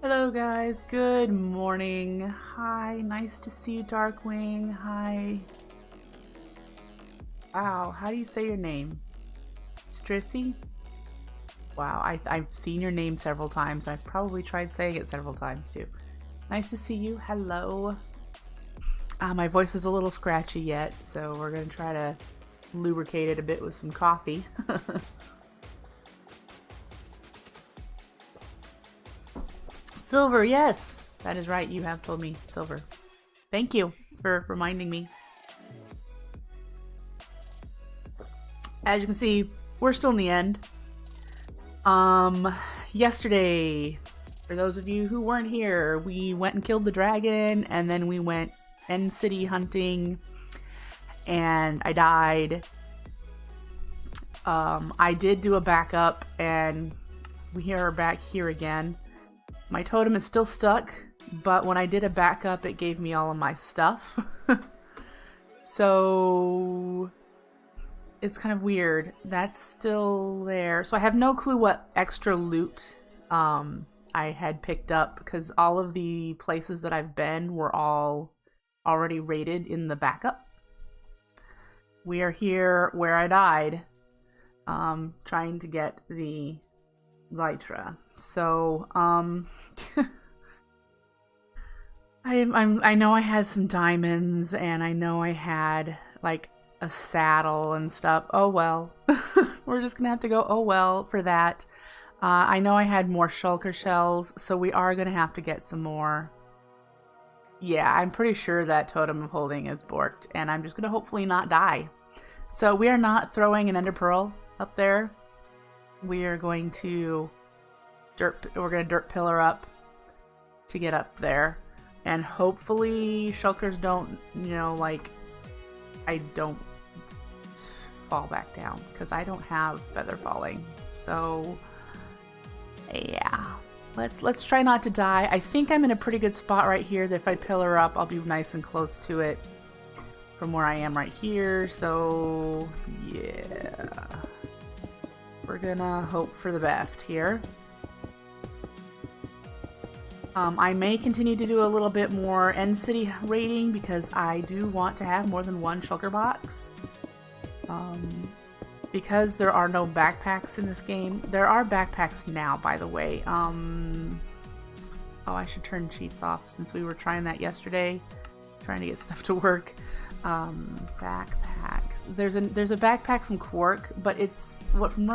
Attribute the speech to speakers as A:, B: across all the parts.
A: Hello guys, good morning. Hi, nice to see you, Darkwing. Hi. Wow, how do you say your name? Strissy? Wow, I've seen your name several times. I've probably tried saying it several times too. Nice to see you. Hello. My voice is a little scratchy yet, so we're gonna try to lubricate it a bit with some coffee. Silver, yes! That is right, you have told me, Silver. Thank you for reminding me. As you can see, we're still in the end. Yesterday, for those of you who weren't here, we went and killed the dragon, and then we went end city hunting, and I died. I did do a backup, and we are back here again. My totem is still stuck, but when I did a backup, it gave me all of my stuff. So it's kind of weird. That's still there. So I have no clue what extra loot I had picked up, because all of the places that I've been were all already rated in the backup. We are here where I died, trying to get the Lytra. So, I know I had some diamonds, and I know I had, like, a saddle and stuff. Oh well. We're just gonna have to go, oh well, for that. I know I had more shulker shells, so we are gonna have to get some more. Yeah, I'm pretty sure that Totem of Holding is borked, and I'm just gonna hopefully not die. So we are not throwing an ender pearl up there. We are going to we're gonna dirt pillar up to get up there, and hopefully shulkers don't, you know, like, I don't fall back down, because I don't have feather falling. So yeah, let's try not to die. I think I'm in a pretty good spot right here, that if I pillar up, I'll be nice and close to it from where I am right here. So yeah, we're gonna hope for the best here. I may continue to do a little bit more end city raiding, because I do want to have more than one shulker box. Because there are no backpacks in this game. There are backpacks now, by the way. Oh, I should turn cheats off, since we were trying that yesterday, trying to get stuff to work. Backpacks. There's a backpack from Quark, but it's from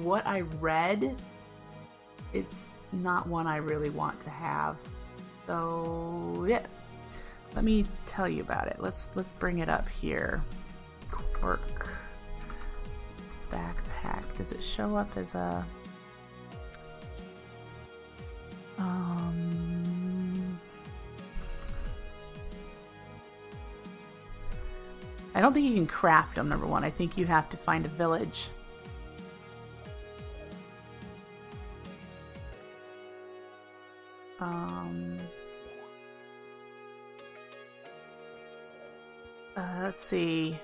A: what I read, it's not one I really want to have. So yeah, let me tell you about it. Let's bring it up here. Quark backpack. Does it show up as a I don't think you can craft them, number one. I think you have to find a village. Let's see.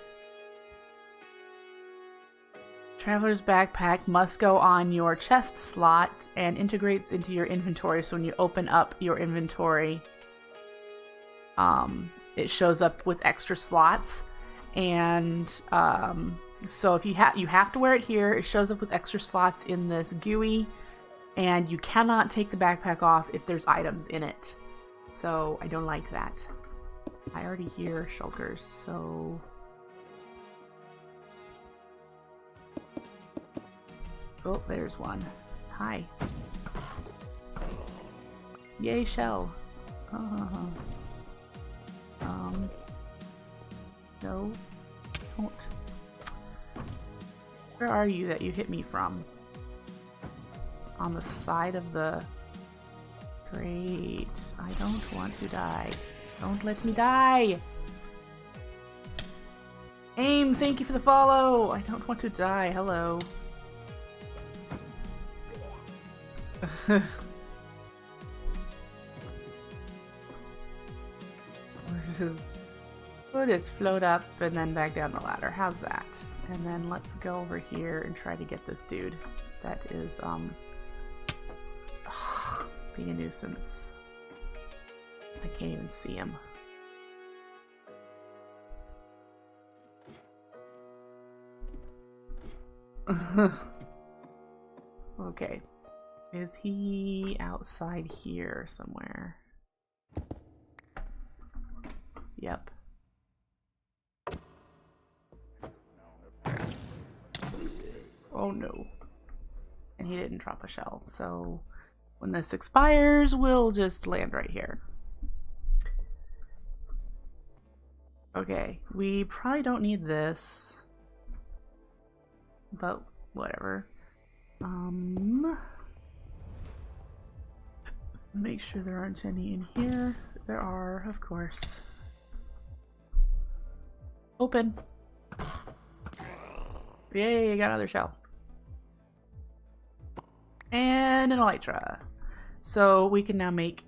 A: Traveler's backpack must go on your chest slot and integrates into your inventory. So when you open up your inventory, it shows up with extra slots. And so if you have to wear it here, it shows up with extra slots in this GUI. And you cannot take the backpack off if there's items in it. So I don't like that. I already hear shulkers, so... Oh, there's one. Hi. Yay, shell. No. Don't. Where are you that you hit me from? On the side of the... Great. I don't want to die. Don't let me die! Aim, thank you for the follow! I don't want to die. Hello. We'll just float up and then back down the ladder. How's that? And then let's go over here and try to get this dude. That is, being a nuisance. I can't even see him. Okay. Is he outside here somewhere? Yep. Oh no. And he didn't drop a shell, so when this expires, we'll just land right here. Okay, we probably don't need this, but whatever. Make sure there aren't any in here. There are, of course. Open. Yay, I got another shell. And an elytra. So we can now make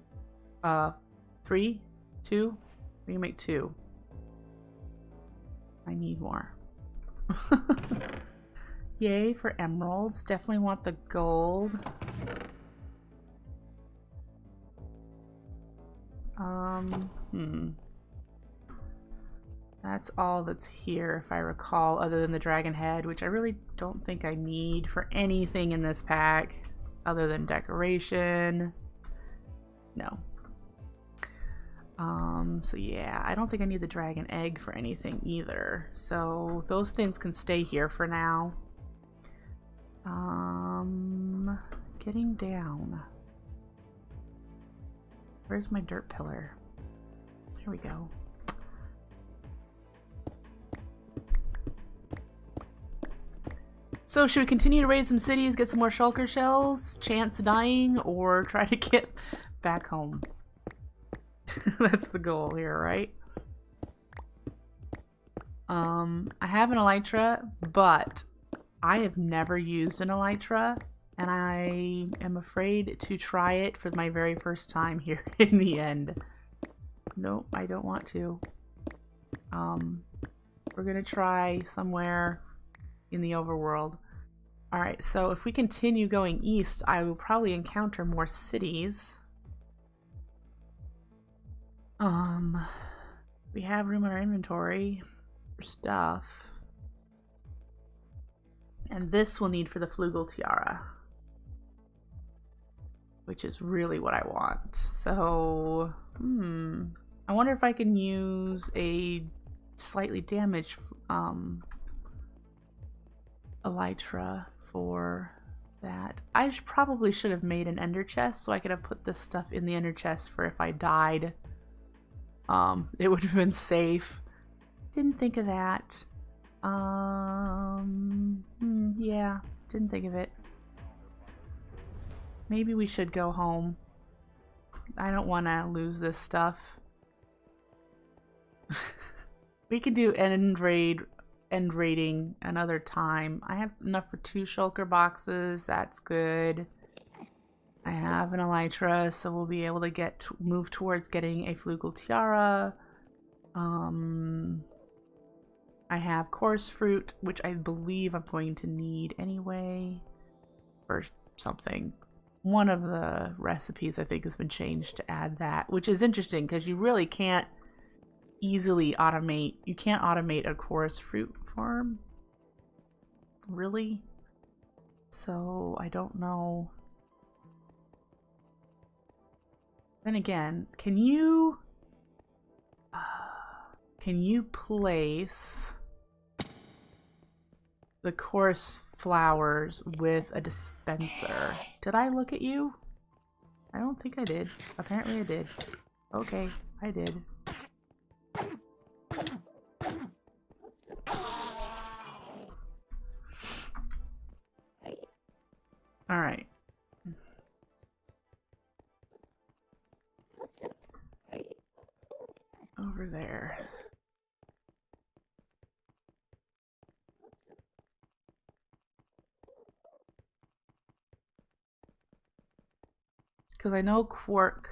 A: 3, 2. We can make 2. I need more. Yay for emeralds. Definitely want the gold. That's all that's here, if I recall, other than the dragon head, which I really don't think I need for anything in this pack, other than decoration. No. So yeah, I don't think I need the dragon egg for anything either. So those things can stay here for now. Getting down. Where's my dirt pillar? Here we go. So should we continue to raid some cities, get some more shulker shells, chance dying, or try to get back home? That's the goal here, right? I have an elytra, but I have never used an elytra, and I am afraid to try it for my very first time here in the end. Nope, I don't want to. We're gonna try somewhere in the overworld. Alright, so if we continue going east, I will probably encounter more cities. We have room in our inventory for stuff. And this we'll need for the Flugel Tiara, which is really what I want. So, I wonder if I can use a slightly damaged elytra for that. I probably should have made an ender chest so I could have put this stuff in the ender chest for if I died. It would have been safe. Didn't think of that. Yeah, didn't think of it. Maybe we should go home. I don't want to lose this stuff. We could do end raiding another time. I have enough for 2 shulker boxes. That's good. I have an elytra, so we'll be able to move towards getting a Flugel Tiara. I have coarse fruit, which I believe I'm going to need anyway, or something. One of the recipes I think has been changed to add that, which is interesting because you really can't easily automate. You can't automate a coarse fruit farm, really. So I don't know. Then again, can you place the coarse flowers with a dispenser? Did I look at you? I don't think I did. Apparently I did. Okay, I did. All right. Over there. Because I know Quark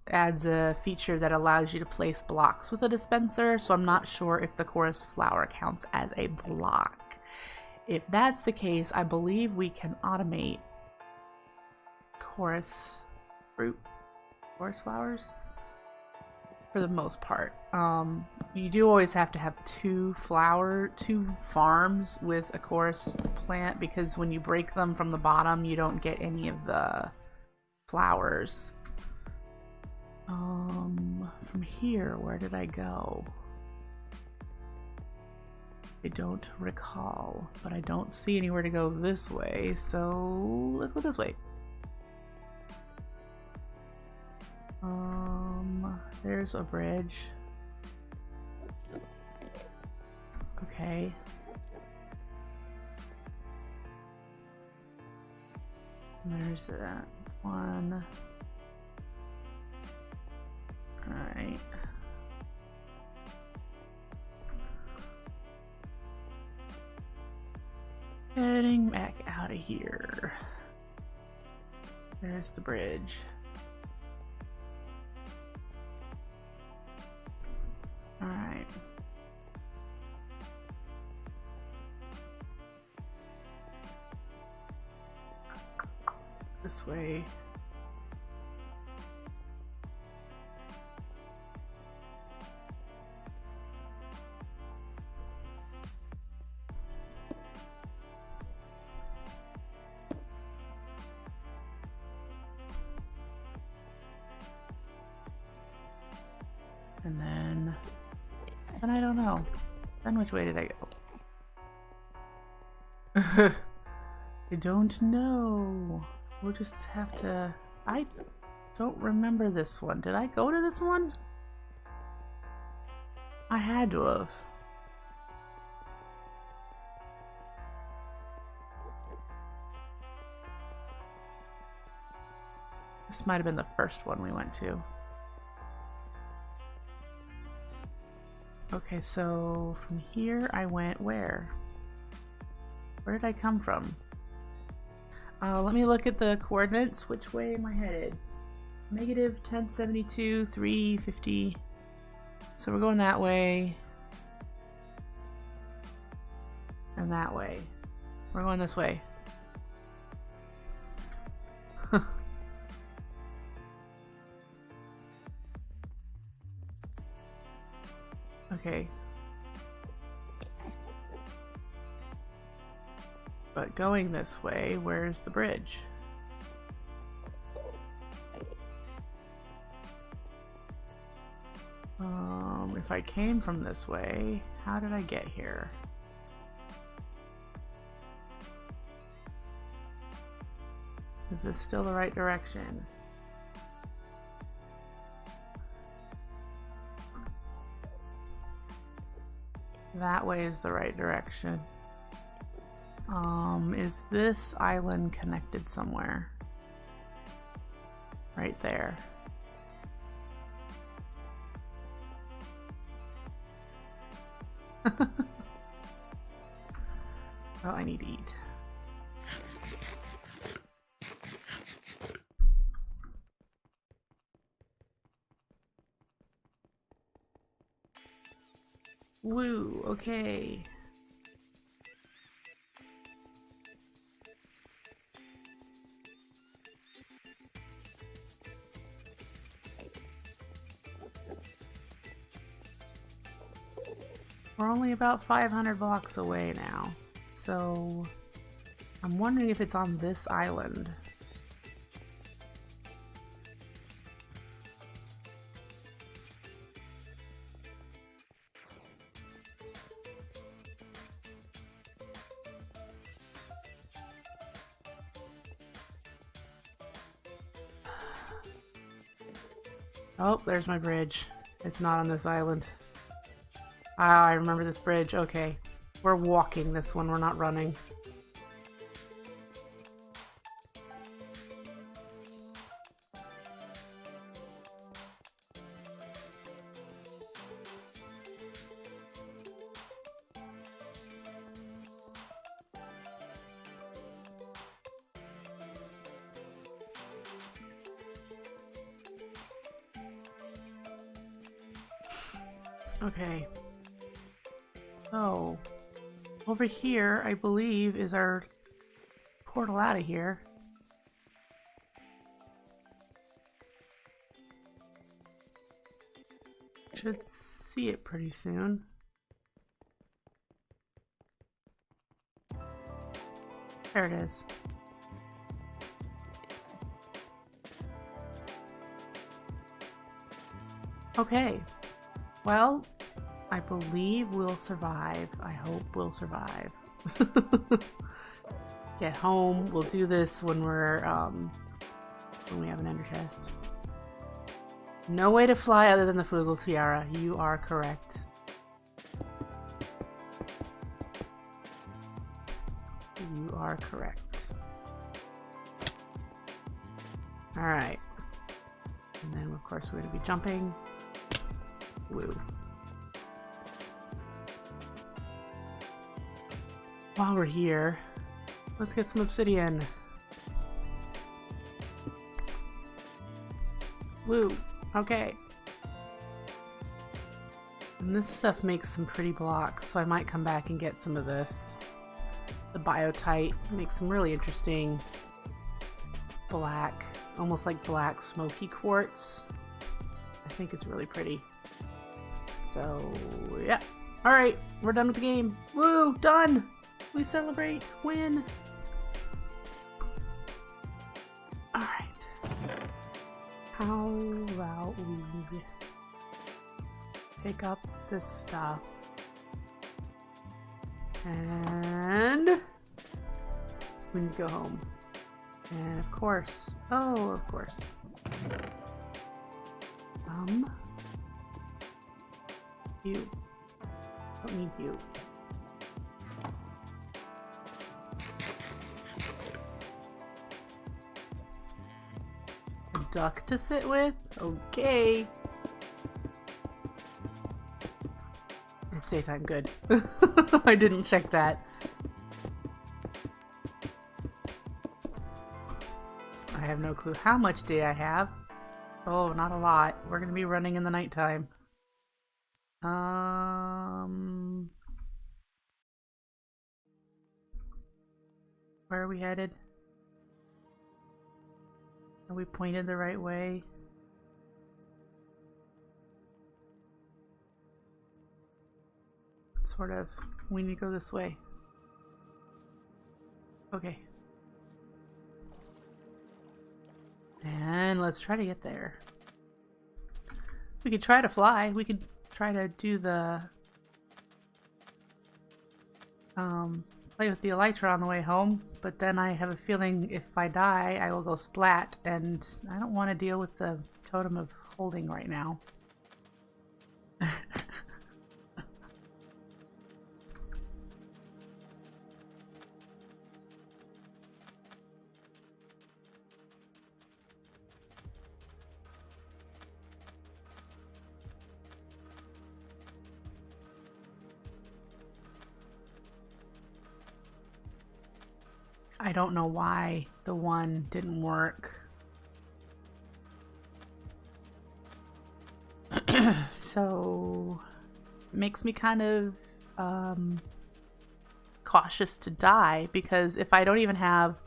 A: adds a feature that allows you to place blocks with a dispenser, so I'm not sure if the chorus flower counts as a block. If that's the case, I believe we can automate chorus fruit, chorus flowers for the most part. You do always have to have two farms with a chorus plant, because when you break them from the bottom, you don't get any of the flowers. From here, where did I go? I don't recall, but I don't see anywhere to go this way, so let's go this way. There's a bridge. Okay. There's that one. Alright. Heading back out of here. There's the bridge. Alright. This way. And then I don't know. Then which way did I go? I don't know. We'll just have to... I don't remember this one. Did I go to this one? I had to have. This might have been the first one we went to. Okay, so from here I went where? Where did I come from? Let me look at the coordinates. Which way am I headed? Negative 1072, 350. So we're going that way. And that way. We're going this way. Okay. But going this way, where's the bridge? If I came from this way, how did I get here? Is this still the right direction? That way is the right direction. Is this island connected somewhere? Right there. Oh, I need to eat. Woo, okay. We're only about 500 blocks away now, so I'm wondering if it's on this island. Oh, there's my bridge. It's not on this island. Ah, I remember this bridge. Okay. We're walking this one, we're not running. Okay. So, over here, I believe, is our portal out of here. should see it pretty soon. There it is. Okay. Well, I believe we'll survive. I hope we'll survive. Get home. We'll do this when we're when we have an ender chest. No way to fly other than the Flugel Tiara. You are correct. You are correct. Alright. And then of course we're going to be jumping. Woo. While we're here, let's get some obsidian. Woo. Okay. And this stuff makes some pretty blocks, so I might come back and get some of this. The biotite makes some really interesting black, almost like black smoky quartz. I think it's really pretty. So, yeah. Alright, we're done with the game. Woo! Done! We celebrate! Win! Alright. How about we pick up this stuff and we need to go home. And of course, oh, of course. You. Don't need you. A duck to sit with? Okay. It's daytime, good. I didn't check that. I have no clue how much day I have. Oh, not a lot. We're gonna be running in the nighttime. Where are we headed? Are we pointed the right way? Sort of. We need to go this way. Okay. And let's try to get there. We could try to fly. We could try to do the play with the elytra on the way home, but then I have a feeling if I die I will go splat, and I don't want to deal with the totem of holding right now. I don't know why the one didn't work. So it makes me kind of cautious to die, because if I don't even have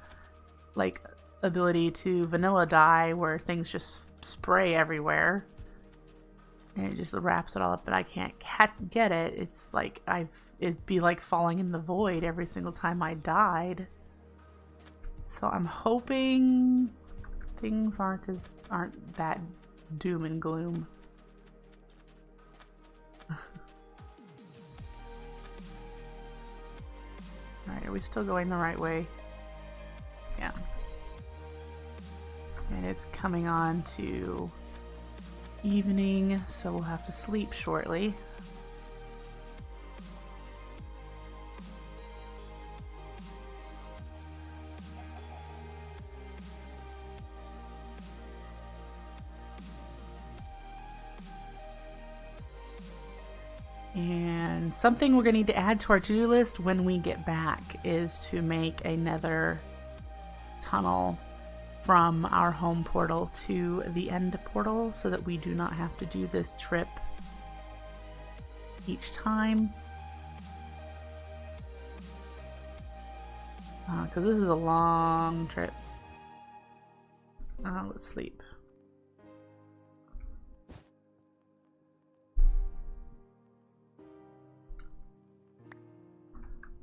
A: like ability to vanilla dye where things just spray everywhere and it just wraps it all up but I can't get it, it's like it'd be like falling in the void every single time I died. So I'm hoping things aren't that doom and gloom. Alright, are we still going the right way? Yeah. And it's coming on to evening, so we'll have to sleep shortly. And something we're going to need to add to our to-do list when we get back is to make a nether tunnel from our home portal to the end portal so that we do not have to do this trip each time. Because this is a long trip. Let's sleep.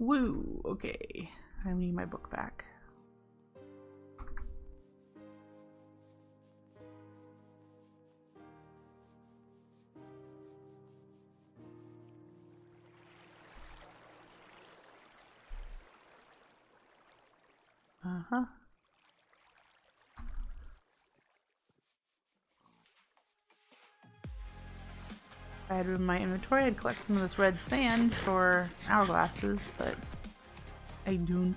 A: Woo! Okay. I need my book back. Uh-huh. If I had room in my inventory, I'd collect some of this red sand for hourglasses, but I don't.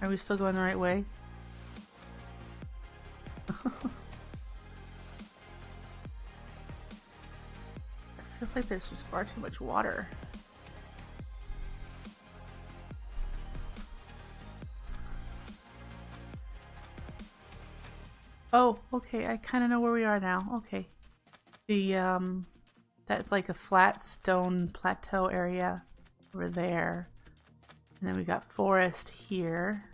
A: Are we still going the right way? It feels like there's just far too much water. Oh, okay, I kind of know where we are now. Okay. That's like a flat stone plateau area over there. And then we got forest here.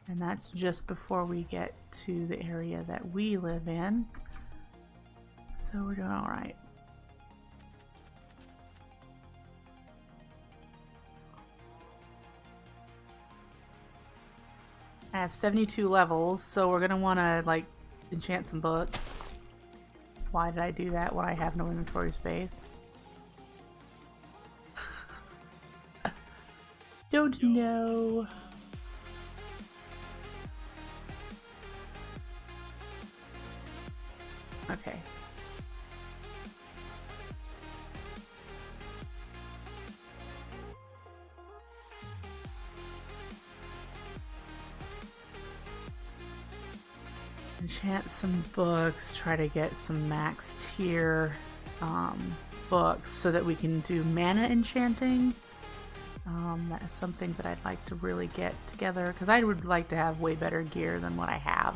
A: And that's just before we get to the area that we live in. So we're doing all right. I have 72 levels, so we're gonna want to like enchant some books. Why did I do that when I have no inventory space? Don't know. Okay. Enchant some books, try to get some max tier books so that we can do mana enchanting. That is something that I'd like to really get together because I would like to have way better gear than what I have.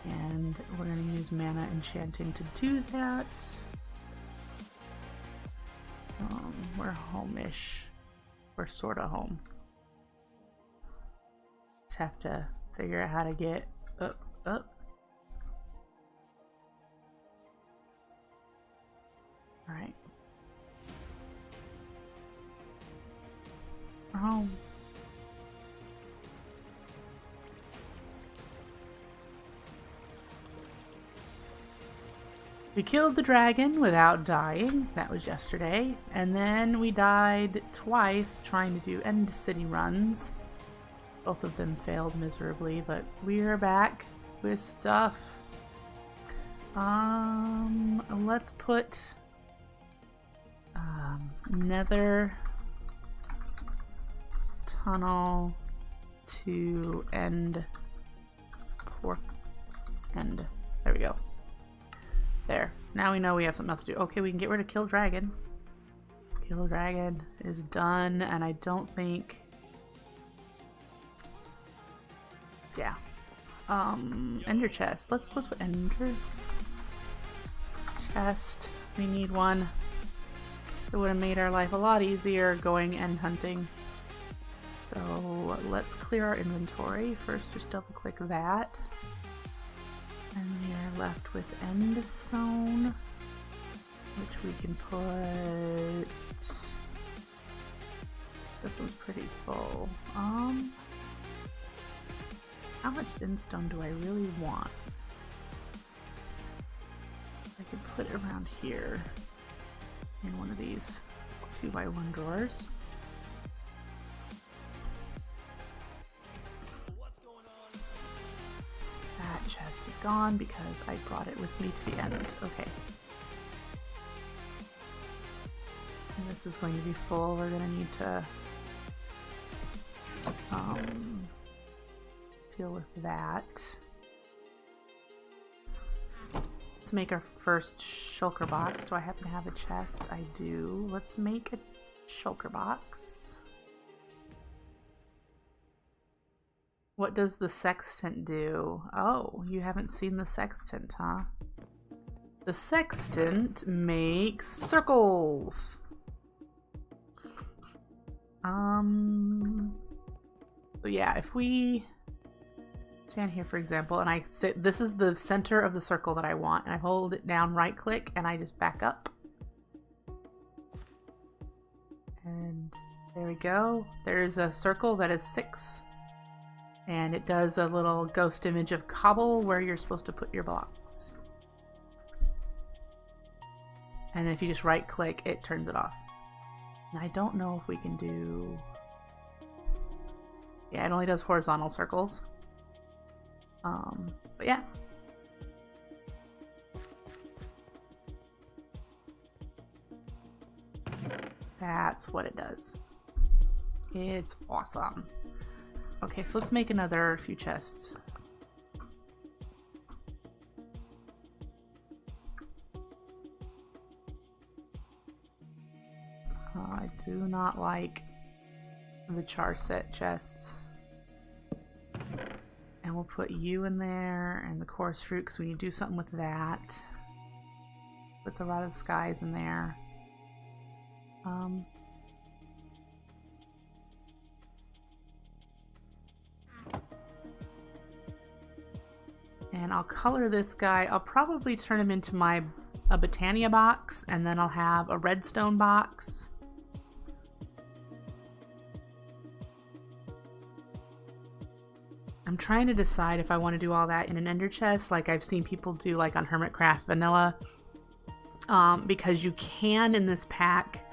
A: And we're going to use mana enchanting to do that. We're home-ish. We're sort of home. Just have to figure out how to get up. Alright. We're home. We killed the dragon without dying. That was yesterday. And then we died twice trying to do end city runs. Both of them failed miserably, but we are back with stuff. Let's put nether tunnel to end pork end. There we go. There. Now we know we have something else to do. Okay, we can get rid of Kill Dragon. Kill Dragon is done, and I don't think... Yeah. Ender chest. Let's put ender chest. We need one. It would have made our life a lot easier going end hunting. So let's clear our inventory. First, just double click that. And we are left with end stone, which we can put... This one's pretty full. How much end stone do I really want? I could put it around here in one of these 2x1 drawers. That chest is gone because I brought it with me to the end. Okay. And this is going to be full. We're going to need to deal with that. Let's make our first shulker box. Do I happen to have a chest? I do. Let's make a shulker box. What does the sextant do? Oh, you haven't seen the sextant, huh? The sextant makes circles. So yeah, if we stand here, for example, and I sit, this is the center of the circle that I want, and I hold it down, right click, and I just back up. And There we go. There's a circle that is 6. And it does a little ghost image of cobble where you're supposed to put your blocks. And then if you just right click, it turns it off. And I don't know if we can do... Yeah, it only does horizontal circles. But yeah. That's what it does. It's awesome. Okay, so let's make another few chests. I do not like the char set chests. And we'll put you in there and the chorus fruit because we need to do something with that. Put the Rot of the Skies in there. And I'll color this guy. I'll probably turn him into a Botania box, and then I'll have a redstone box. I'm trying to decide if I want to do all that in an ender chest like I've seen people do like on Hermitcraft Vanilla. Because you can in this pack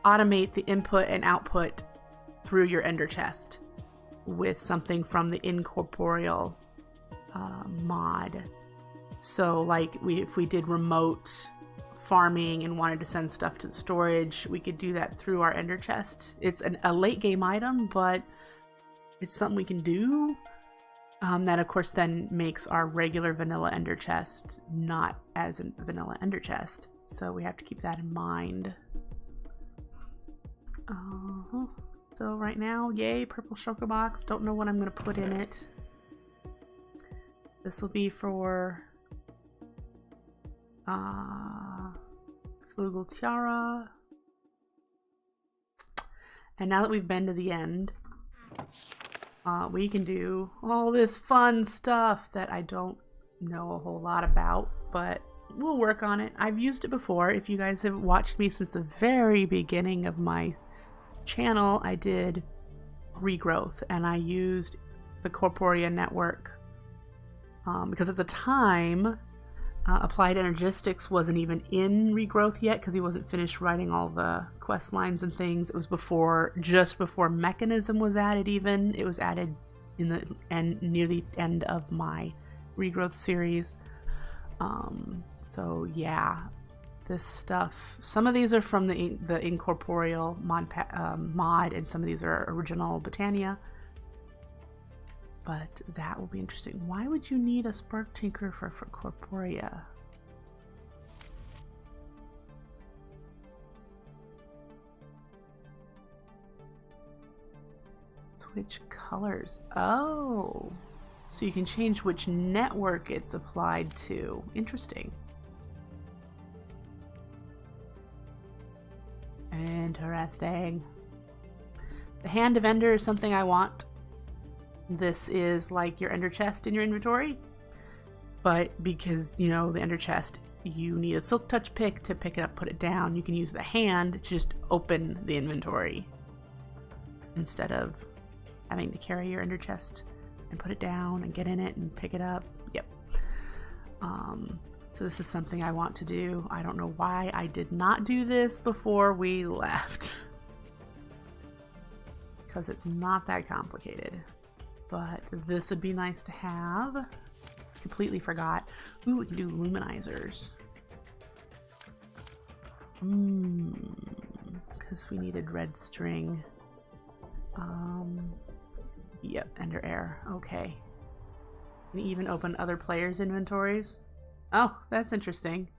A: automate the input and output through your ender chest with something from the incorporeal mod. So like if we did remote farming and wanted to send stuff to the storage, we could do that through our ender chest. It's a late game item, but it's something we can do. That of course then makes our regular vanilla ender chest not as a vanilla ender chest. So we have to keep that in mind. So right now, yay, purple shulker box. Don't know what I'm going to put in it. This will be for Flugel Tiara. And now that we've been to the end, we can do all this fun stuff that I don't know a whole lot about, but we'll work on it. I've used it before. If you guys have watched me since the very beginning of my channel, I did regrowth and I used the Corporea network because at the time Applied Energistics wasn't even in regrowth yet because he wasn't finished writing all the quest lines and things. It was just before Mechanism was added. Even it was added in the end, near the end of my regrowth series. So yeah, this stuff, some of these are from the incorporeal mod, and some of these are original Botania. But that will be interesting. Why would you need a Spark Tinker for Corporea? Switch colors. Oh, so you can change which network it's applied to. Interesting. Interesting. The Hand of Ender is something I want. This is like your ender chest in your inventory, but because you know the ender chest, you need a silk touch pick to pick it up, put it down. You can use the hand to just open the inventory instead of having to carry your ender chest and put it down and get in it and pick it up. Yep. So this is something I want to do. I don't know why I did not do this before we left, because it's not that complicated. But this would be nice to have. Completely forgot. Ooh, we can do luminizers. Because we needed red string. Yep, Ender Air. Okay. Can you even open other players' inventories? Oh, that's interesting.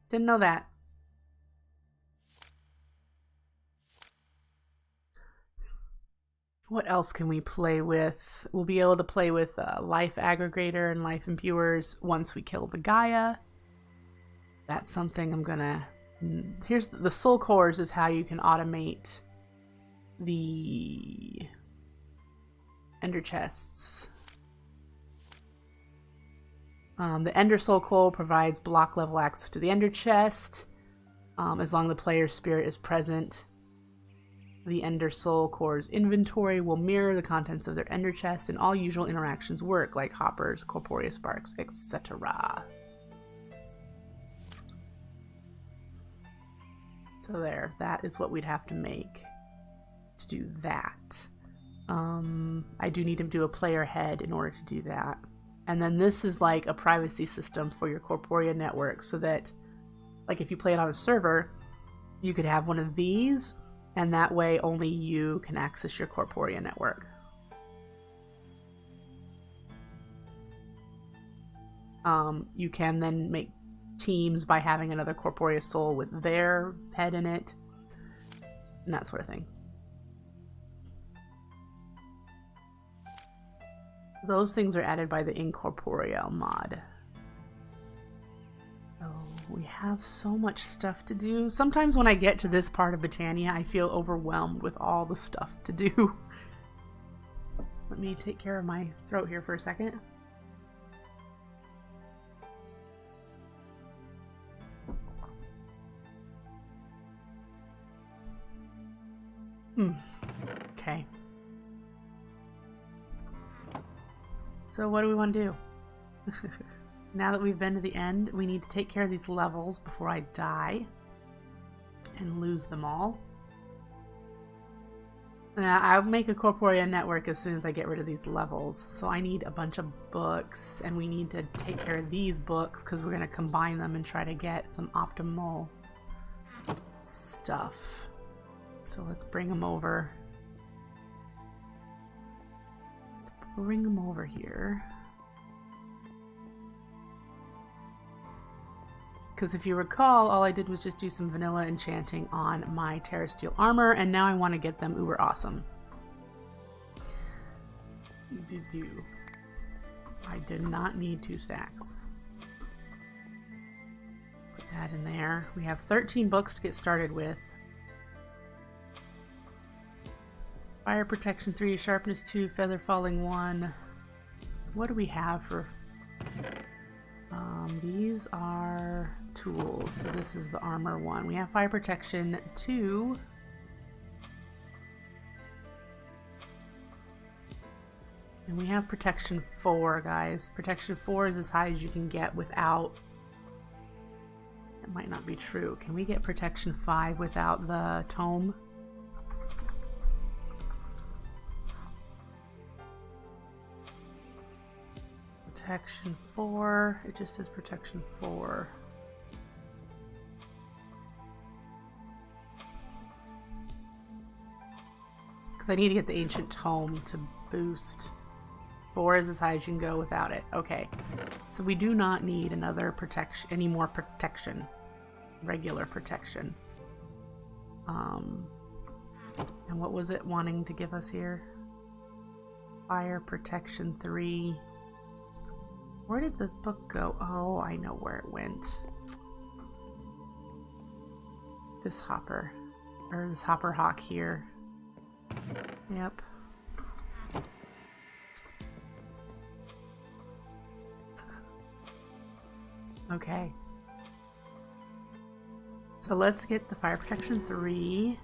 A: Didn't know that. What else can we play with? We'll be able to play with Life Aggregator and Life Impurers once we kill the Gaia. That's something I'm gonna... Here's the Soul Cores is how you can automate the Ender Chests. The Ender Soul Core provides block level access to the Ender Chest as long as the player's spirit is present. The Ender Soul Core's inventory will mirror the contents of their Ender chest, and all usual interactions work, like hoppers, corporeal sparks, etc. So there, that is what we'd have to make to do that. I do need to do a player head in order to do that. And then this is like a privacy system for your Corporea network, so that, like, if you play it on a server, you could have one of these, and that way only you can access your Corporea network. You can then make teams by having another Corporea soul with their head in it, and that sort of thing. Those things are added by the Incorporeal mod. Oh, we have so much stuff to do. Sometimes when I get to this part of Botania, I feel overwhelmed with all the stuff to do. Let me take care of my throat here for a second. Okay. So what do we want to do? Now that we've been to the end, we need to take care of these levels before I die and lose them all. Now, I'll make a Corporea network as soon as I get rid of these levels. So I need a bunch of books, and we need to take care of these books because we're going to combine them and try to get some optimal stuff. So let's bring them over. Bring them over here. Because if you recall, all I did was just do some vanilla enchanting on my terrasteel armor, and now I want to get them uber awesome. I did not need 2 stacks. Put that in there. We have 13 books to get started with. Fire protection 3, sharpness 2, feather falling 1. What do we have for... these are tools. So this is the armor 1. We have fire protection 2. And we have protection 4, guys. Protection 4 is as high as you can get without... It might not be true. Can we get protection 5 without the tome? Protection 4. It just says protection 4. Because I need to get the ancient tome to boost. 4 is as high as you can go without it. Okay. So we do not need another protection, any more protection. Regular protection. And what was it wanting to give us here? Fire protection 3. Where did the book go? Oh, I know where it went. This hopper. Or this hopper hawk here. Yep. Okay. So let's get the fire protection 3.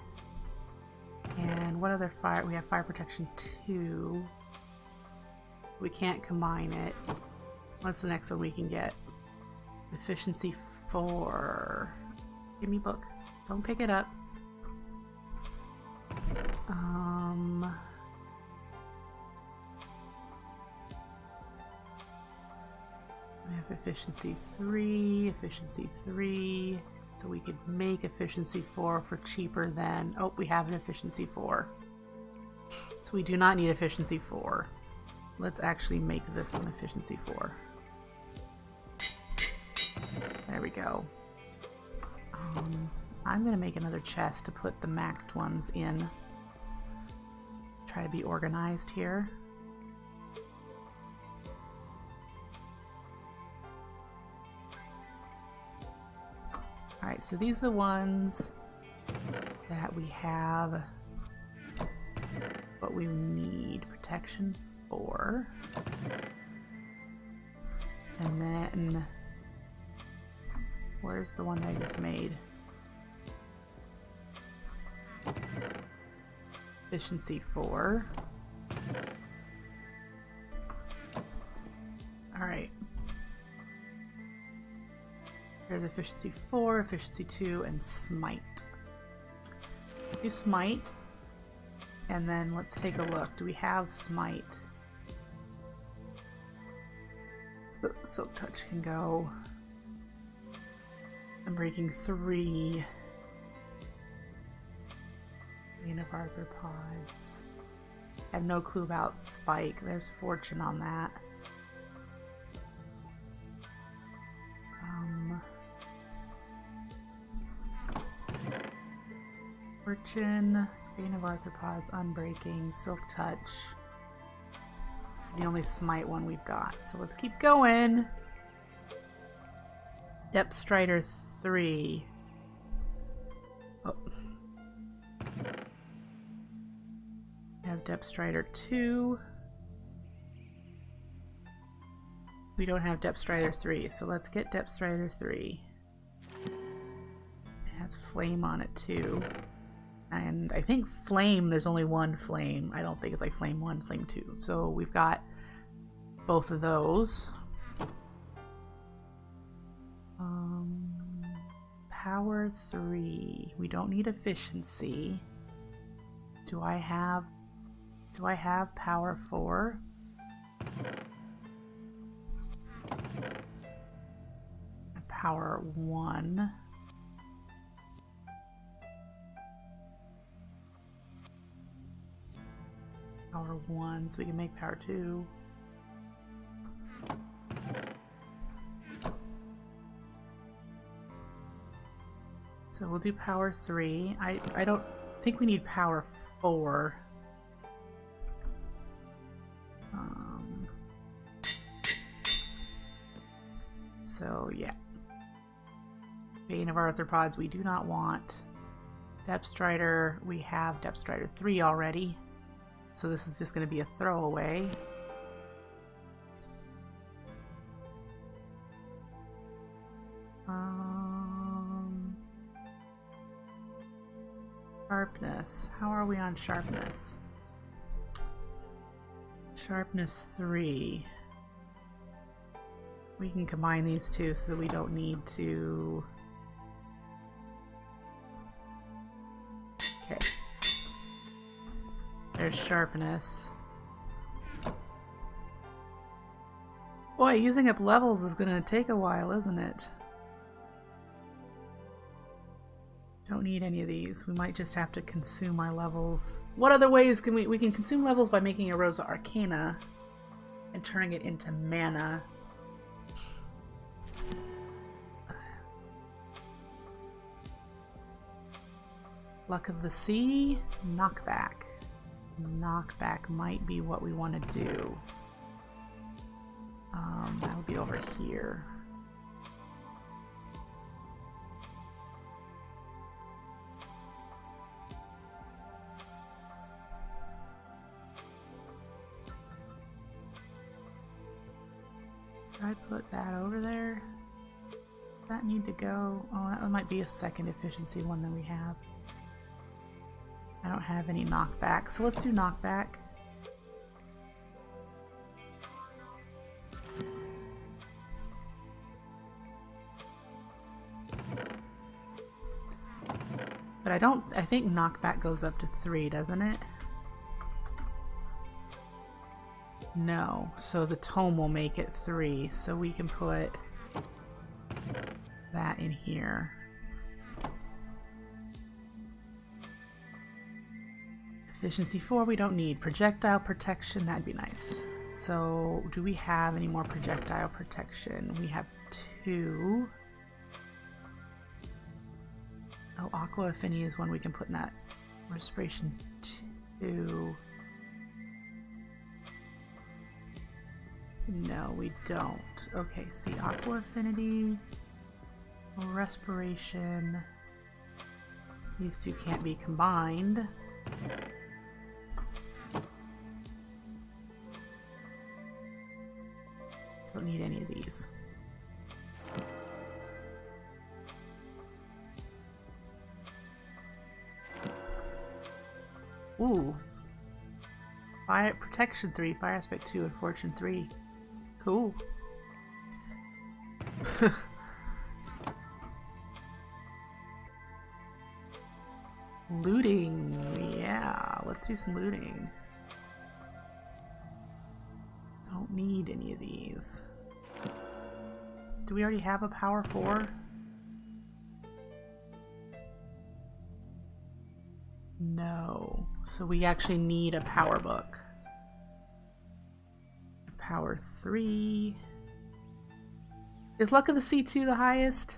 A: And what other fire? We have fire protection 2. We can't combine it. What's the next one we can get? Efficiency 4. Give me book. Don't pick it up. We have efficiency 3, efficiency 3. So we could make efficiency 4 for cheaper than... Oh, we have an efficiency 4. So we do not need efficiency 4. Let's actually make this one efficiency 4. There we go. I'm going to make another chest to put the maxed ones in. Try to be organized here. Alright, so these are the ones that we have what we need. Protection 4. And then... Where's the one I just made? Efficiency 4. Alright. There's efficiency 4, efficiency 2, and smite. Do smite. And then let's take a look. Do we have smite? The silk touch can go. I'm breaking 3. Vein of arthropods. I have no clue about spike. There's fortune on that. Fortune, Vein of arthropods, unbreaking, silk touch. It's the only smite one we've got. So let's keep going. Depth Strider 3. Oh. We have Depth Strider 2. We don't have Depth Strider 3, so let's get Depth Strider 3. It has flame on it too. And I think flame, there's only one flame. I don't think it's like flame 1, flame 2. So we've got both of those. Power 3. We don't need efficiency. Do I have power 4? Power 1. Power 1, so we can make power 2. So we'll do power 3. I don't think we need power 4. So yeah. Vein of arthropods we do not want. Depth Strider, we have Depth Strider 3 already. So this is just going to be a throwaway. Sharpness. How are we on sharpness? Sharpness 3. We can combine these two so that we don't need to... Okay. There's sharpness. Boy, using up levels is gonna take a while, isn't it? Don't need any of these. We might just have to consume our levels. What other ways can we can consume levels by making a Rosa Arcana and turning it into mana. Luck of the Sea, knockback. Knockback might be what we want to do. That'll be over here. Should I put that over there? Does that need to go? Oh, that might be a second efficiency one that we have. I don't have any knockback, so let's do knockback. But I think knockback goes up to 3, doesn't it? No, so the tome will make it 3, so we can put that in here. Efficiency 4 we don't need. Projectile protection, that'd be nice. So do we have any more projectile protection? We have 2. Oh, Aqua Affinity is one we can put in that. Respiration 2. No, we don't. Okay, see, Aqua Affinity, Respiration. These two can't be combined. Don't need any of these. Ooh. Fire Protection 3, Fire Aspect 2, and Fortune 3. Cool. Looting. Yeah, let's do some looting. Don't need any of these. Do we already have a power 4? No. So we actually need a power book. Power 3. Is Luck of the C2 the highest?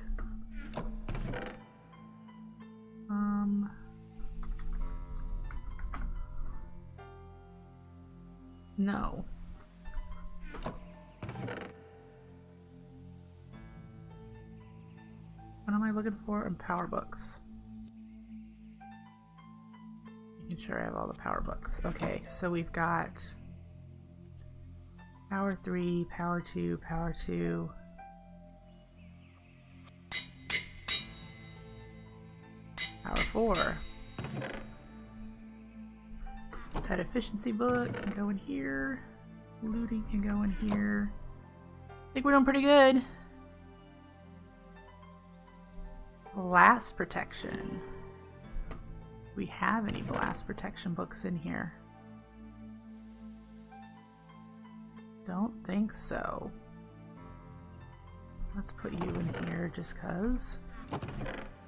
A: No. What am I looking for in power books? Making sure I have all the power books. Okay, so we've got power 3, power 2, power 2. Power 4. That efficiency book can go in here. Looting can go in here. I think we're doing pretty good. Blast protection. Do we have any blast protection books in here? Don't think so. Let's put you in here just cuz.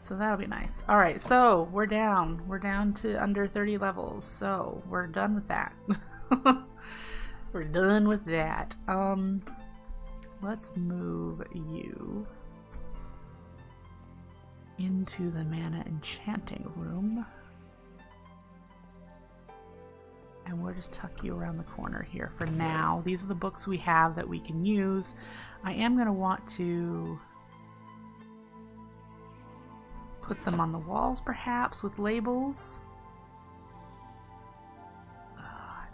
A: So that'll be nice. Alright, so we're down. We're down to under 30 levels. So we're done with that. We're done with that. Let's move you into the mana enchanting room. And we'll just tuck you around the corner here for now. These are the books we have that we can use. I am going to want to put them on the walls perhaps with labels.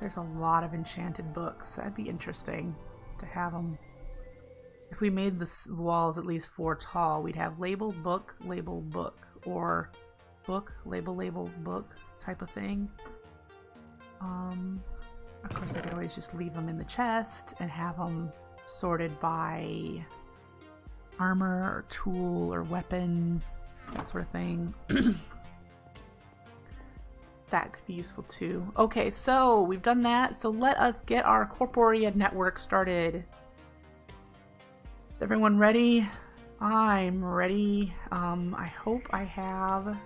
A: There's a lot of enchanted books. That'd be interesting to have them. If we made the walls at least 4 tall, we'd have label, book, or book, label, book type of thing. Of course, I could always just leave them in the chest and have them sorted by armor or tool or weapon, that sort of thing. That could be useful too. Okay, so we've done that. So let us get our Corporea network started. Is everyone ready? I'm ready. I hope I have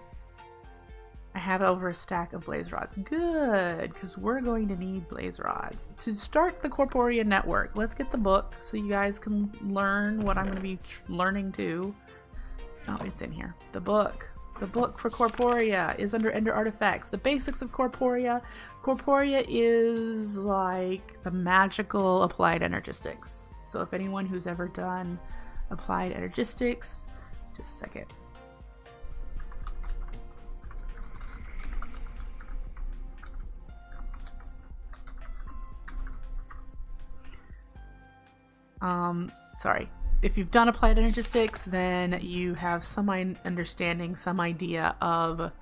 A: over a stack of blaze rods. Good, because we're going to need blaze rods to start the Corporea network. Let's get the book so you guys can learn what I'm going to be learning too. Oh, it's in here. The book. The book for Corporea is under Ender Artifacts. The basics of Corporea. Corporea is like the magical applied energistics. So if anyone who's ever done applied energistics, just a second. Sorry. If you've done applied energistics, then you have some understanding, some idea of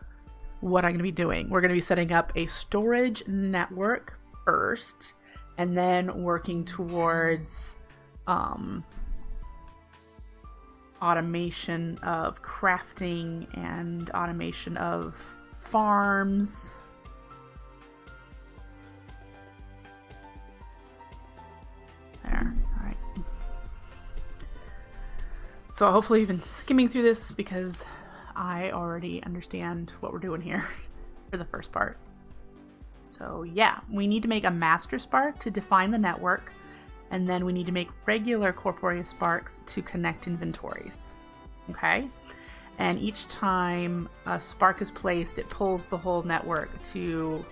A: what I'm going to be doing. We're going to be setting up a storage network first, and then working towards automation of crafting and automation of farms. There, sorry. So hopefully you've been skimming through this because I already understand what we're doing here for the first part. So yeah, we need to make a master spark to define the network, and then we need to make regular Corporea sparks to connect inventories. Okay? And each time a spark is placed, it pulls the whole network to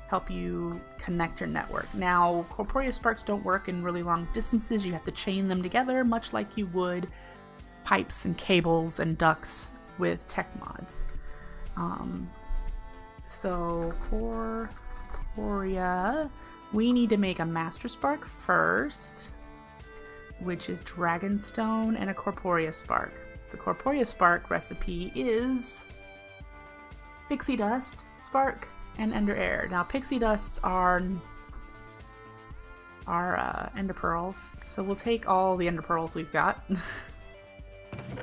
A: help you connect your network. Now, Corporea sparks don't work in really long distances. You have to chain them together, much like you would pipes and cables and ducts with tech mods. So, Corporea, we need to make a master spark first, which is Dragonstone and a Corporea spark. The Corporea spark recipe is pixie dust, spark, and ender air. Now pixie dusts are ender pearls, so we'll take all the ender pearls we've got.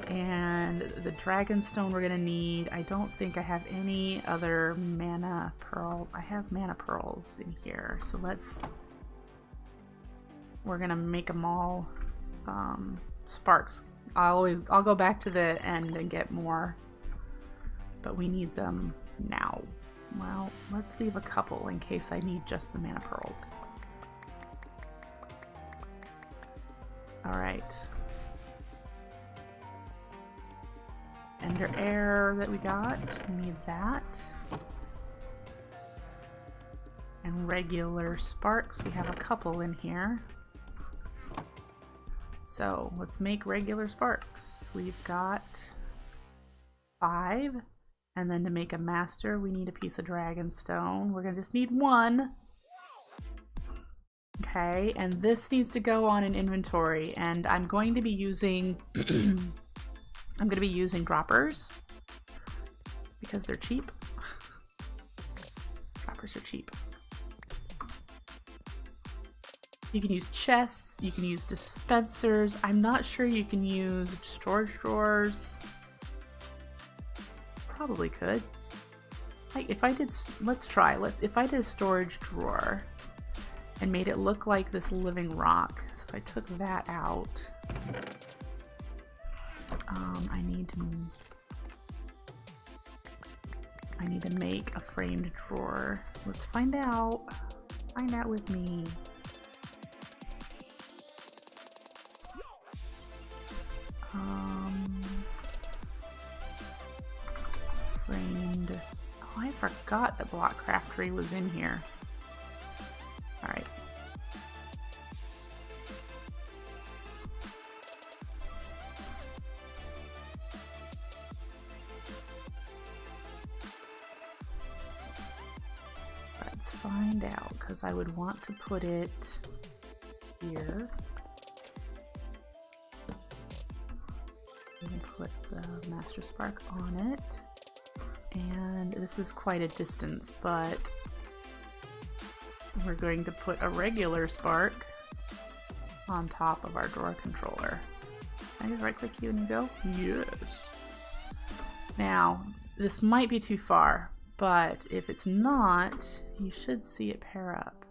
A: And the dragon stone we're gonna need. I don't think I have any other mana pearl. I have mana pearls in here, so we're gonna make them all sparks. I'll go back to the end and get more, but we need them now. Well, let's leave a couple in case I need just the mana pearls. All right. Ender air that we got, we need that. And regular sparks, we have a couple in here. So let's make regular sparks. We've got 5, and then to make a master we need a piece of dragon stone. We're gonna just need 1. Okay, and this needs to go on an inventory, and I'm going to be using I'm going to be using droppers because they're cheap. Droppers are cheap. You can use chests, you can use dispensers. I'm not sure you can use storage drawers. Probably could. Like if I did, let's try. If I did a storage drawer and made it look like this living rock. So if I took that out, I need to make a framed drawer. Let's find out. Find out with me. Framed. Oh, I forgot that Block Craftery was in here. All right. Let's find out, because I would want to put it here. I'm going to put the Master Spark on it. And this is quite a distance, but we're going to put a regular spark on top of our drawer controller. Can I just right click you and you go? Yes. Now, this might be too far, but if it's not, you should see it pair up.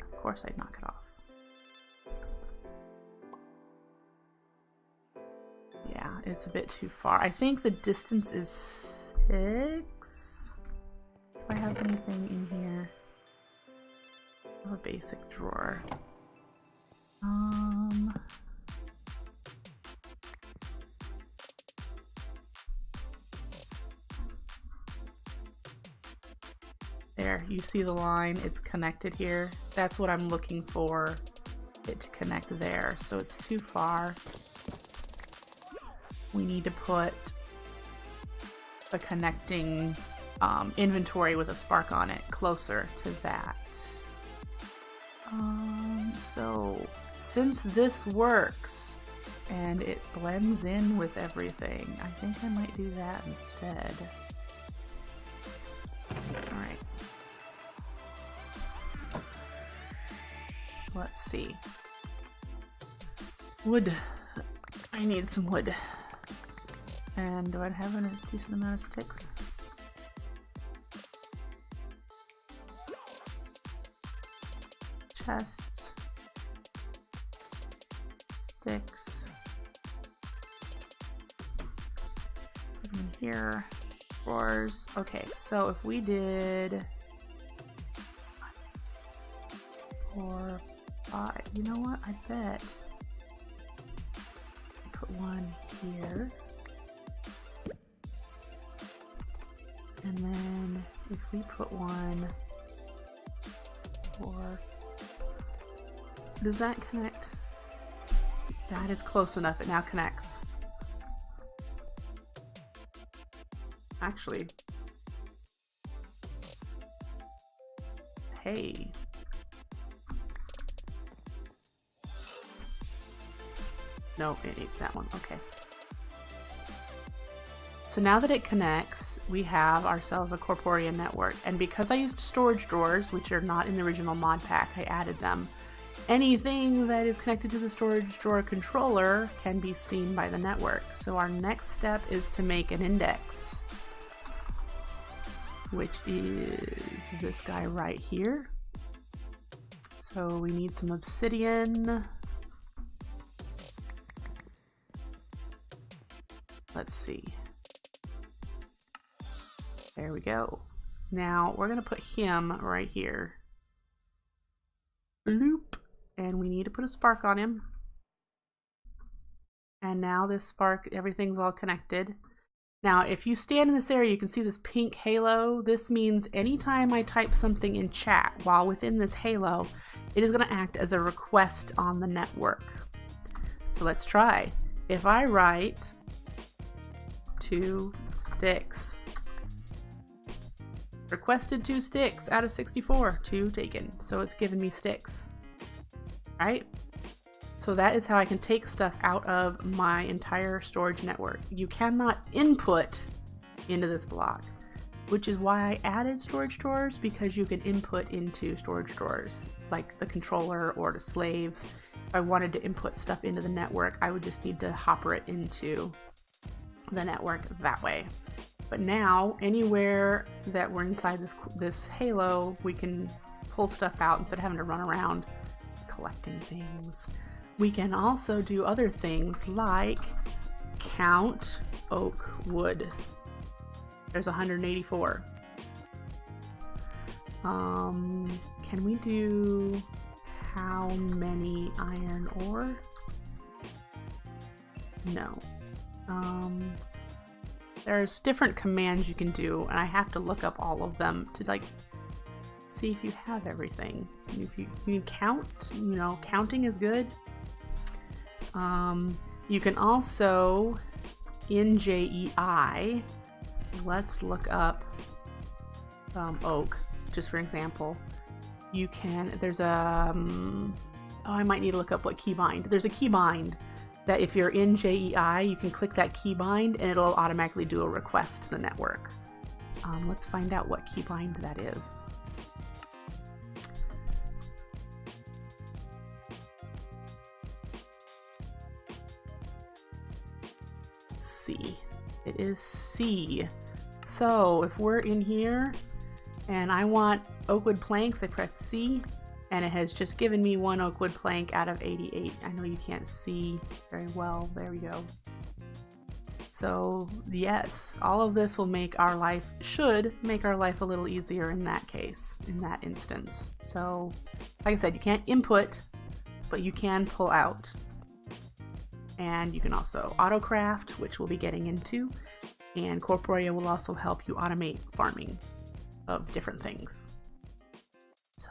A: Of course I'd knock it off. Yeah, it's a bit too far. I think the distance is 6. Do I have anything in here? I have a basic drawer. There, you see the line, it's connected here. That's what I'm looking for, it to connect there. So it's too far. We need to put a connecting inventory with a spark on it closer to that. So since this works and it blends in with everything, I think I might do that instead. All right. Let's see. Wood. I need some wood. And do I have a decent amount of sticks? Chests. Sticks. In here. Drawers. Okay, so if we did 4, 5, you know what? I bet put one here. And then if we put one, 4, does that connect? That is close enough. It now connects. Actually, hey. No, it needs that one. Okay. So now that it connects, we have ourselves a Corporea network. And because I used storage drawers, which are not in the original mod pack, I added them. Anything that is connected to the storage drawer controller can be seen by the network. So our next step is to make an index, which is this guy right here. So we need some obsidian. Let's see. There we go. Now we're gonna put him right here. Bloop. And we need to put a spark on him. And now this spark, everything's all connected. Now, if you stand in this area, you can see this pink halo. This means anytime I type something in chat while within this halo, it is gonna act as a request on the network. So let's try. If I write 2 sticks, requested 2 sticks out of 64, 2 taken. So it's given me sticks, right? So that is how I can take stuff out of my entire storage network. You cannot input into this block, which is why I added storage drawers, because you can input into storage drawers, like the controller or the slaves. If I wanted to input stuff into the network, I would just need to hopper it into the network that way. But now, anywhere that we're inside this halo, we can pull stuff out instead of having to run around collecting things. We can also do other things like count oak wood. There's 184. Can we do how many iron ore? No. There's different commands you can do, and I have to look up all of them to like see if you have everything. If you count, you know, counting is good. You can also, in JEI, let's look up oak, just for example. You can, there's a, oh, I might need to look up what keybind. There's a keybind that if you're in JEI, you can click that keybind and it'll automatically do a request to the network. Let's find out what keybind that is. C. It is C. So if we're in here and I want oakwood planks, I press C and it has just given me 1 oakwood plank out of 88. I know you can't see very well. There we go. So yes, all of this will make our life, should make our life a little easier in that case, in that instance. So like I said, you can't input, but you can pull out. And you can also autocraft, which we'll be getting into, and Corporea will also help you automate farming of different things. So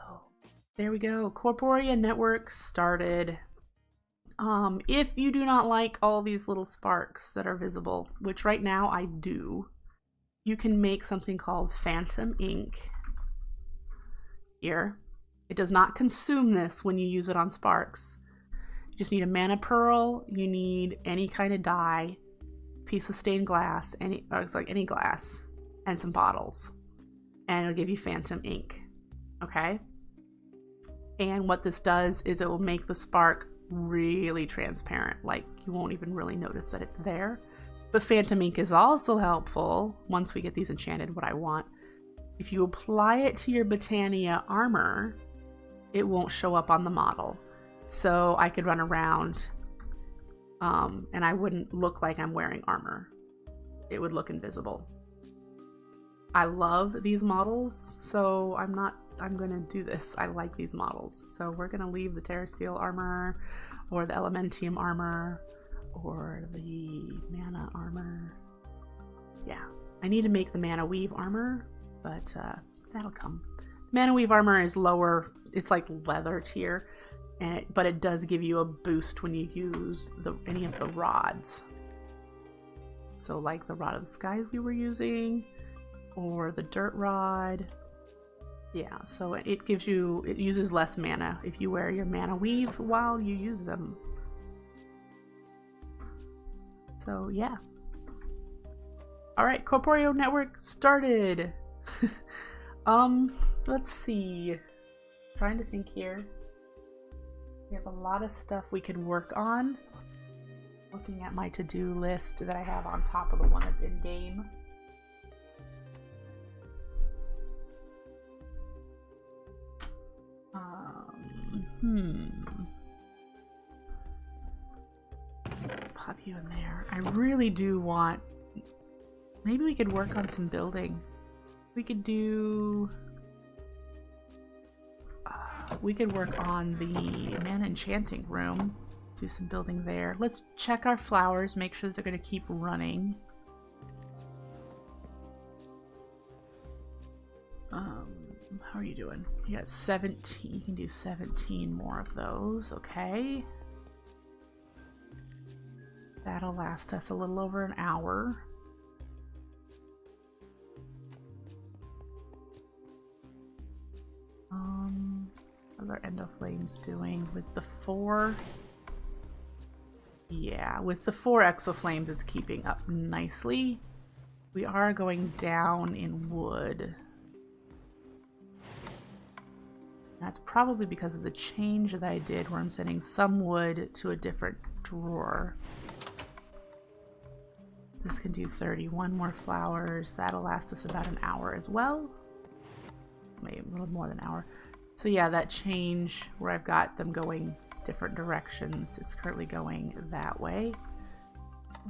A: there we go. Corporea network started. If you do not like all these little sparks that are visible, which right now I do, you can make something called phantom ink here. It does not consume this when you use it on sparks. You just need a mana pearl, you need any kind of dye, piece of stained glass, it's like any glass, and some bottles. And it'll give you phantom ink. Okay? And what this does is it will make the spark really transparent, like you won't even really notice that it's there. But phantom ink is also helpful once we get these enchanted, what I want. If you apply it to your Botania armor, it won't show up on the model. So I could run around and I wouldn't look like I'm wearing armor. It would look invisible. I love these models, so I'm gonna do this. I like these models. So we're gonna leave the Terrasteel armor or the Elementium armor or the Mana armor. Yeah, I need to make the Mana Weave armor, but that'll come. Mana Weave armor is lower, it's like leather tier. But it does give you a boost when you use any of the rods. So like the Rod of the Skies we were using, or the Dirt Rod. Yeah, so it uses less mana if you wear your Mana Weave while you use them. So yeah. Alright, Corporeal Network started! Let's see. Trying to think here. We have a lot of stuff we could work on. Looking at my to-do list that I have on top of the one that's in-game. Pop you in there. I really do want... Maybe we could work on some building. We could do... we could work on the mana enchanting room. Do some building there. Let's check our flowers, make sure that they're going to keep running. How are you doing? You got 17. You can do 17 more of those. Okay. That'll last us a little over an hour. How's our Endoflames doing? With the 4... Yeah, with the 4 Exoflames, it's keeping up nicely. We are going down in wood. That's probably because of the change that I did where I'm sending some wood to a different drawer. This can do 31 more flowers. That'll last us about an hour as well. Maybe a little more than an hour. So yeah, that change where I've got them going different directions, it's currently going that way,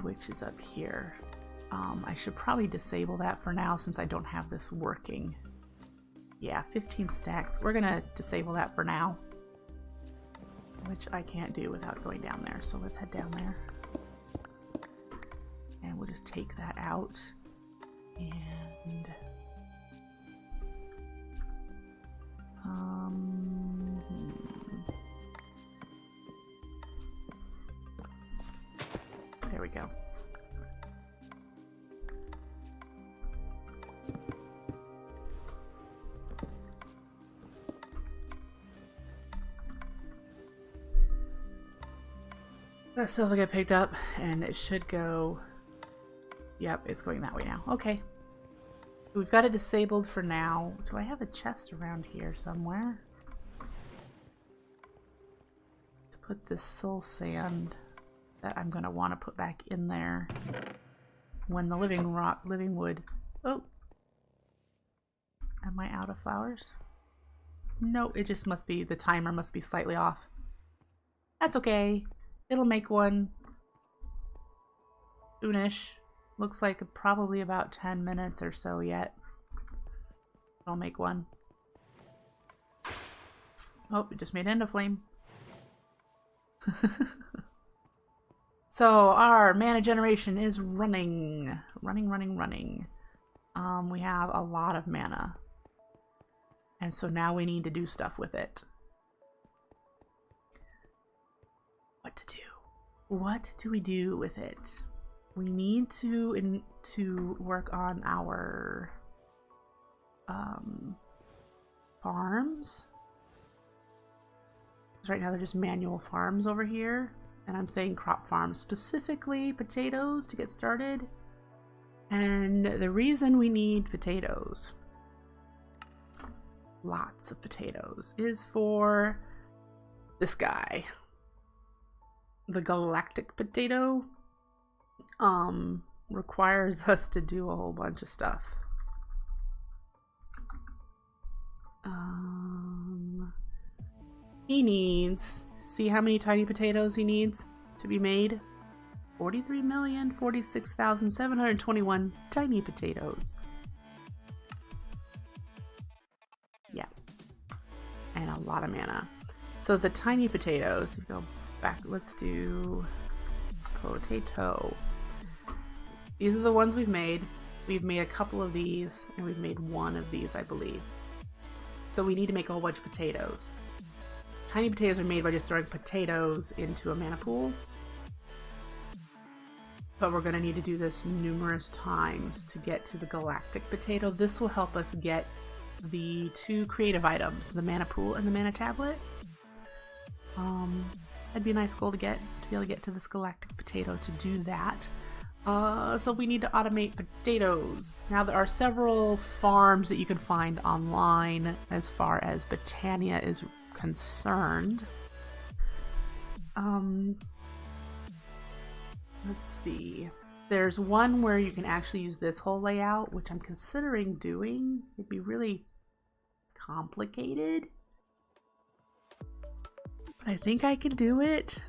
A: which is up here. I should probably disable that for now since I don't have this working. Yeah, 15 stacks. We're gonna disable that for now, which I can't do without going down there. So let's head down there. And we'll just take that out. And... there we go. That still will get picked up, and it should go... Yep, it's going that way now. Okay. We've got it disabled for now. Do I have a chest around here somewhere? To put this soul sand that I'm going to want to put back in there when the living wood... Oh! Am I out of flowers? No, it just must be, the timer must be slightly off. That's okay. It'll make one soonish. Looks like probably about 10 minutes or so yet. I'll make one. Oh, it just made Endoflame. So our mana generation is running. Running. We have a lot of mana. And so now we need to do stuff with it. What to do? What do we do with it? We need to work on our farms. Right now they're just manual farms over here, and I'm saying crop farms, specifically potatoes to get started. And the reason we need potatoes, lots of potatoes, is for this guy. The Galactic Potato requires us to do a whole bunch of stuff. He needs, see how many tiny potatoes he needs to be made? 43,046,721 tiny potatoes. Yeah. And a lot of mana. So the tiny potatoes, if you go back, let's do potato. These are the ones we've made. We've made a couple of these, and we've made one of these, I believe. So we need to make a whole bunch of potatoes. Tiny potatoes are made by just throwing potatoes into a mana pool. But we're going to need to do this numerous times to get to the Galactic Potato. This will help us get the 2 creative items, the mana pool and the mana tablet. That'd be a nice goal to get, to be able to get to this Galactic Potato to do that. So we need to automate potatoes. Now there are several farms that you can find online as far as Botania is concerned. Let's see. There's one where you can actually use this whole layout, which I'm considering doing. It'd be really complicated, but I think I can do it.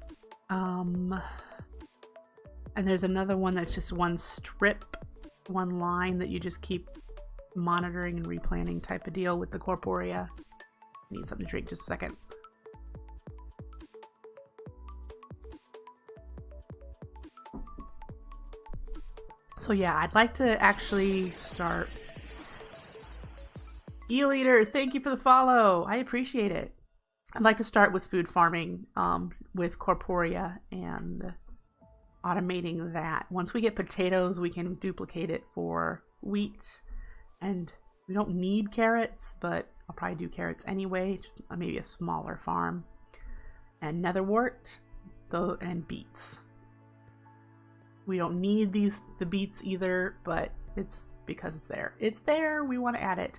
A: And there's another one that's just one strip, one line that you just keep monitoring and replanting type of deal with the corporea. I need something to drink, just a second. So yeah, I'd like to actually start. Eel Eater, thank you for the follow. I appreciate it. I'd like to start with food farming with corporea and automating that. Once we get potatoes, we can duplicate it for wheat, and we don't need carrots, but I'll probably do carrots anyway, maybe a smaller farm, and netherwort and beets. We don't need the beets either, but it's because it's there. It's there, we want to add it.